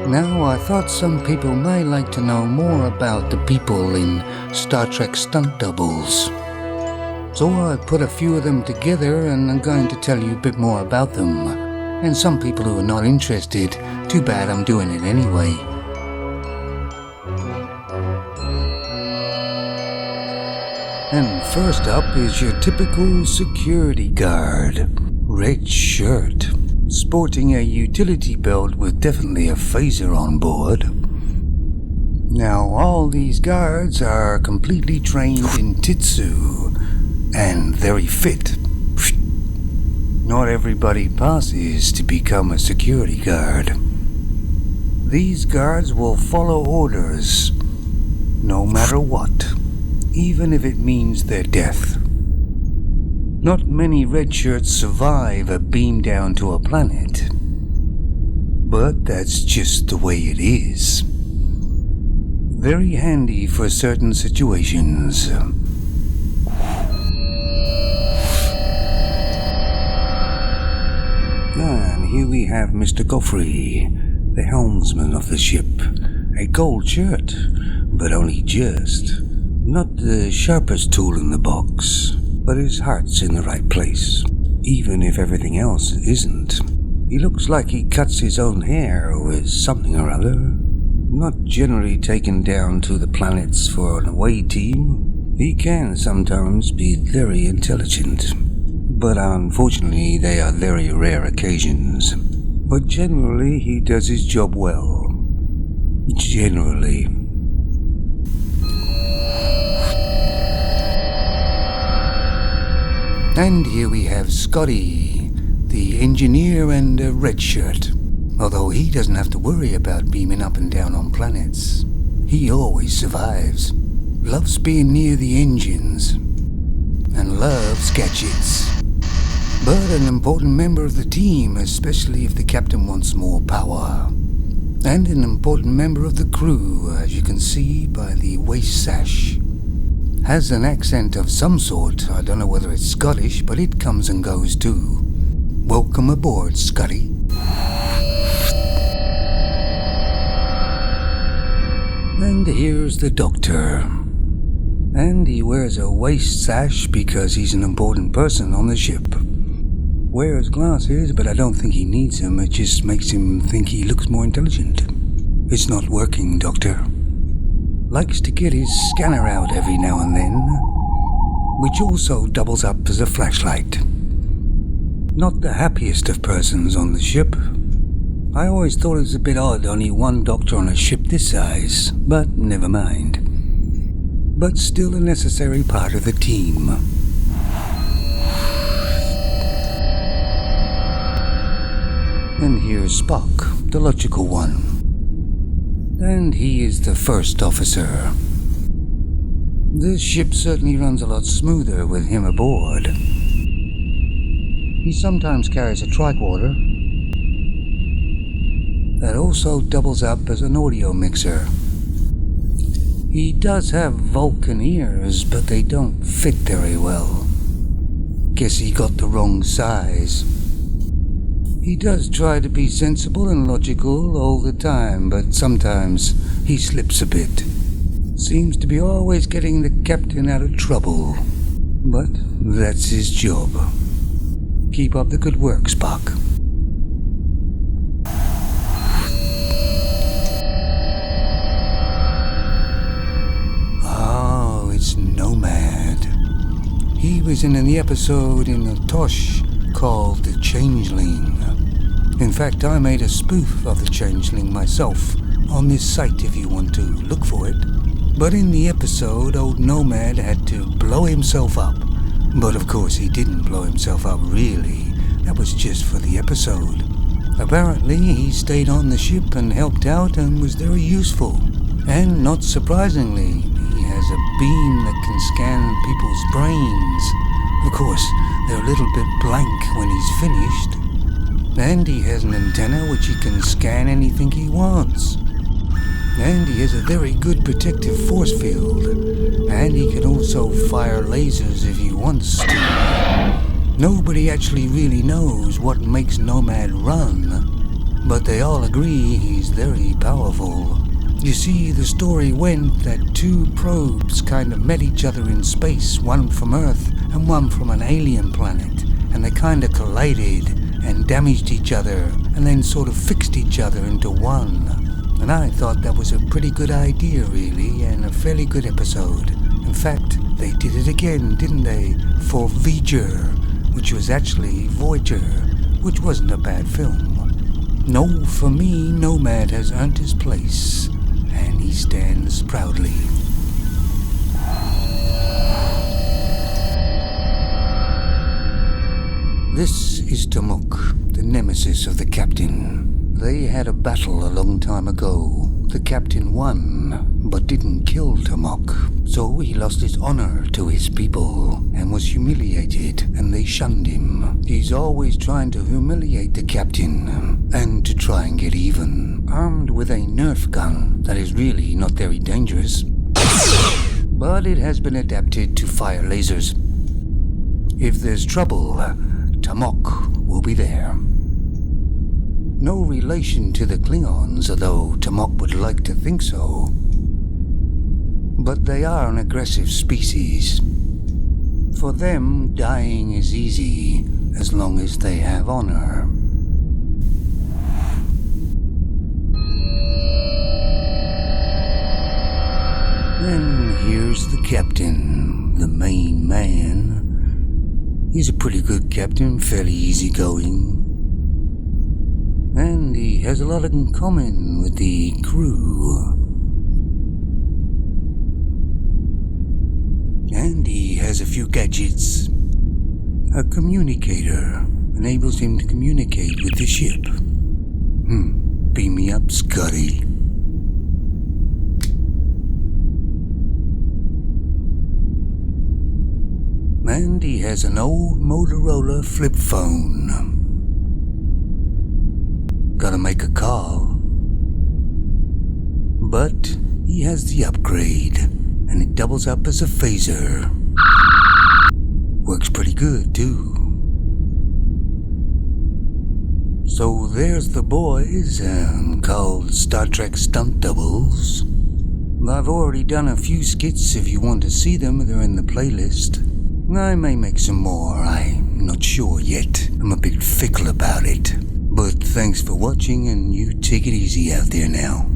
Now, I thought some people might like to know more about the people in Star Trek stunt doubles. So I put a few of them together and I'm going to tell you a bit more about them. And some people who are not interested, too bad, I'm doing it anyway. And first up is your typical security guard. Red shirt, sporting a utility belt with definitely a phaser on board. Now, all these guards are completely trained in Titsu and very fit. Not everybody passes to become a security guard. These guards will follow orders, no matter what, even if it means their death. Not many red shirts survive a beam down to a planet, but that's just the way it is. Very handy for certain situations. And here we have Mr. Goffrey, the helmsman of the ship. A gold shirt, but only just. Not the sharpest tool in the box, but his heart's in the right place, even if everything else isn't. He looks like he cuts his own hair with something or other. Not generally taken down to the planets for an away team. He can sometimes be very intelligent, but unfortunately they are very rare occasions. But generally he does his job well. Generally. And here we have Scotty, the engineer and a red shirt. Although he doesn't have to worry about beaming up and down on planets. He always survives. Loves being near the engines. And loves gadgets. But an important member of the team, especially if the captain wants more power. And an important member of the crew, as you can see by the waist sash. Has an accent of some sort. I don't know whether it's Scottish, but it comes and goes too. Welcome aboard, Scotty. And here's the doctor. And he wears a waist sash because he's an important person on the ship. Wears glasses, but I don't think he needs them. It just makes him think he looks more intelligent. It's not working, Doctor. Likes to get his scanner out every now and then, which also doubles up as a flashlight. Not the happiest of persons on the ship. I always thought it was a bit odd, only one doctor on a ship this size, but never mind. But still a necessary part of the team. And here's Spock, the logical one. And he is the first officer. This ship certainly runs a lot smoother with him aboard. He sometimes carries a tricorder that also doubles up as an audio mixer. He does have Vulcan ears, but they don't fit very well. Guess he got the wrong size. He does try to be sensible and logical all the time, but sometimes he slips a bit. Seems to be always getting the captain out of trouble. But that's his job. Keep up the good work, Spock. Oh, it's Nomad. He was in the episode in the Tosh called The Changeling. In fact, I made a spoof of The Changeling myself on this site if you want to look for it. But in the episode, old Nomad had to blow himself up. But of course he didn't blow himself up really. That was just for the episode. Apparently he stayed on the ship and helped out and was very useful. And not surprisingly, he has a beam that can scan people's brains. Of course, they're a little bit blank when he's finished. And he has an antenna which he can scan anything he wants. And he has a very good protective force field. And he can also fire lasers if he wants to. Nobody actually really knows what makes Nomad run. but they all agree he's very powerful. You see, the story went that two probes kind of met each other in space, one from Earth and one from an alien planet, and they kind of collided and damaged each other and then sort of fixed each other into one. And I thought that was a pretty good idea, really, and a fairly good episode. In fact, they did it again, didn't they, for Voyager, which was actually Voyager, which wasn't a bad film. No, for me, Nomad has earned his place, and he stands proudly. This is Tomok, the nemesis of the captain. They had a battle a long time ago. The captain won, but didn't kill Tomok, so he lost his honor to his people and was humiliated, and they shunned him. He's always trying to humiliate the captain, and to try and get even, armed with a Nerf gun that is really not very dangerous, but it has been adapted to fire lasers. If there's trouble, Tomok will be there. No relation to the Klingons, although Tomok would like to think so. But they are an aggressive species. For them, dying is easy, as long as they have honor. Then here's the captain, the main man. He's a pretty good captain, fairly easygoing. And he has a lot in common with the crew. And he has a few gadgets. A communicator enables him to communicate with the ship. Beam me up, Scotty. And he has an old Motorola flip phone. Gotta make a call. But he has the upgrade, and it doubles up as a phaser. Works pretty good, too. So there's the boys, called Star Trek Stunt Doubles. I've already done a few skits. If you want to see them, they're in the playlist. I may make some more, I'm not sure yet. I'm a bit fickle about it. But thanks for watching, and you take it easy out there now.